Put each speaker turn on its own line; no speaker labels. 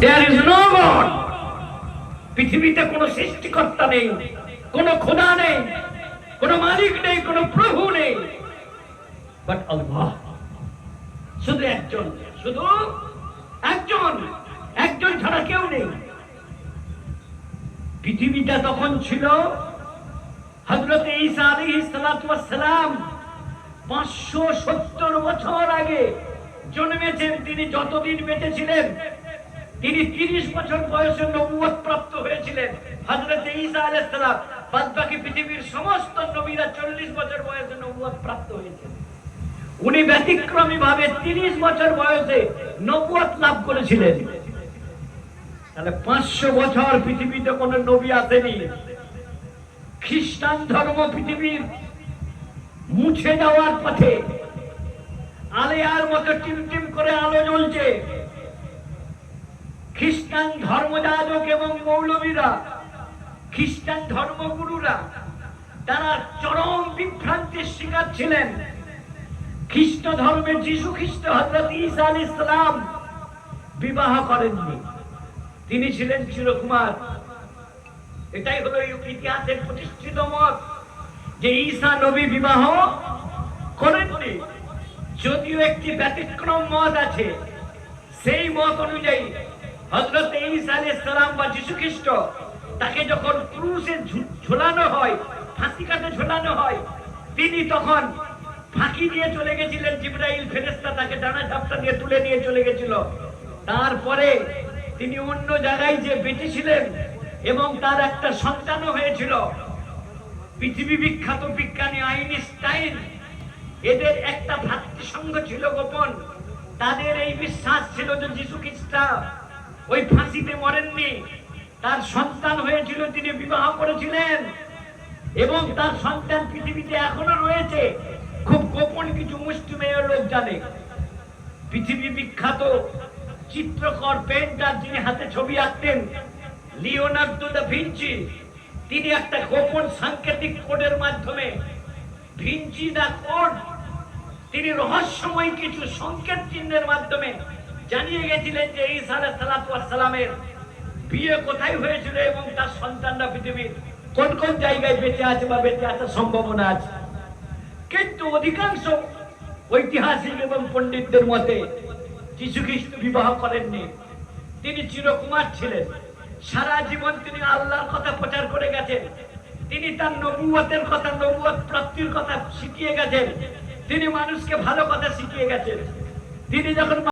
There is no God. পৃথিবীতে কোনো সৃষ্টিকর্তা নেই, কোনো খোদা নেই, কোনো মালিক নেই, কোনো প্রভু নেই, বাট আল্লাহ। শুধু একজন, শুধু একজন, একজন ছাড়া কেউ নেই। পৃথিবীটা তখন ছিল হযরত ঈসা আলাইহিস সালাতু ওয়াস সালাম 570 বছর আগে জন্মেছেন। তিনি যতদিন বেঁচে ছিলেন, তিনি 30 বছর বয়সে নবুয়ত প্রাপ্ত হয়েছিলেন। হযরত ঈসা আলাইহিস সালাম, বাদবাকি পৃথিবীর সমস্ত নবীরা 40 বছর বয়সে নবুয়ত প্রাপ্ত হয়েছেন। উনি ব্যতিক্রমী ভাবে 30 বছর বয়সে নবুয়ত লাভ করেছিলেন। তাহলে 500 বছর পৃথিবীতে কোনো নবী আসেনি। খ্রিস্টান ধর্ম পৃথিবীর মুছে যাওয়ার পথে, আলেয়ার মতো টিমটিম করে আলো জ্বলছে। খ্রিস্টান ধর্মযাজক এবং মৌলবীরা, খ্রিস্টান ধর্মগুরুরা, তারা চরম বিভ্রান্তির শিকার ছিলেন। খ্রিস্ট ধর্মে যীশু খ্রিস্ট হযরত ঈসা আলাইহিস সালাম বিবাহ করেননি, তিনি ছিলেন চিরকুমার। এটাই হলো ইতিহাসের প্রতিষ্ঠিত মত যে ঈসা নবী বিবাহ করেননি। যদিও একটি ব্যতিক্রম মত আছে, সেই মত অনুযায়ী হযরত ঈসা আলাইহিস সালাম বা যীশু খ্রিস্ট, তাকে যখন ক্রুশে ঝোলানো হয়, ফাঁসি কাঠে ঝোলানো হয়, তিনি তখন ফাঁকি দিয়ে চলে গেছিলেন। জিবরাইল ফেরেশতা তাকে ডানা ঝাপটা দিয়ে তুলে নিয়ে চলে গেছিল। তারপরে তিনি অন্য জায়গায় যে বেঁচে ছিলেন এবং তার একটা সন্তানও হয়েছিল। পৃথিবী বিখ্যাত বিজ্ঞানী আইনস্টাইন, এদের একটা ভ্রাতৃসংঘ ছিল গোপন। তাদের এই বিশ্বাস ছিল যে যীশু খ্রিস্ট ওই ফাঁসিতে মরেননি, তার সন্তান হয়েছিল, তিনি বিবাহ করেছিলেন এবং তার সন্তান পৃথিবীতে এখনো রয়েছে। খুব গোপন কিছু মুষ্টিমেয় লোক জানে। পৃথিবী বিখ্যাত চিত্রকর, পেইন্টার, যিনি হাতে ছবি আঁকতেন, লিওনার্দো দা ভিঞ্চি, তিনি একটা গোপন সাংকেতিক কোডের মাধ্যমে, ভিঞ্চি দা কোড, তিনি রহস্যময় কিছু সংকেত চিহ্নের মাধ্যমে জানিয়ে গেছিলেন যে ঈসা আলাইহিস সালামের বিয়ে কোথায় হয়েছিল এবং তার সন্তানরা পৃথিবীর কোন কোন জায়গায় বেঁচে আছে বা বেঁচে আসার সম্ভাবনা আছে। কিন্তু অধিকাংশ ঐতিহাসিক এবং পণ্ডিতদের মতে যীশু খ্রিস্ট বিবাহ করেননি, তিনি চিরকুমার ছিলেন। সারা জীবন তিনি আল্লাহর কথা প্রচার করে গেছেন। তিনি তার নবুয়তের কথা, নবুয়ত প্রাপ্তির কথা শিখিয়ে গেছেন। তিনি মানুষকে ভালো কথা শিখিয়ে গেছেন। তিনি যখন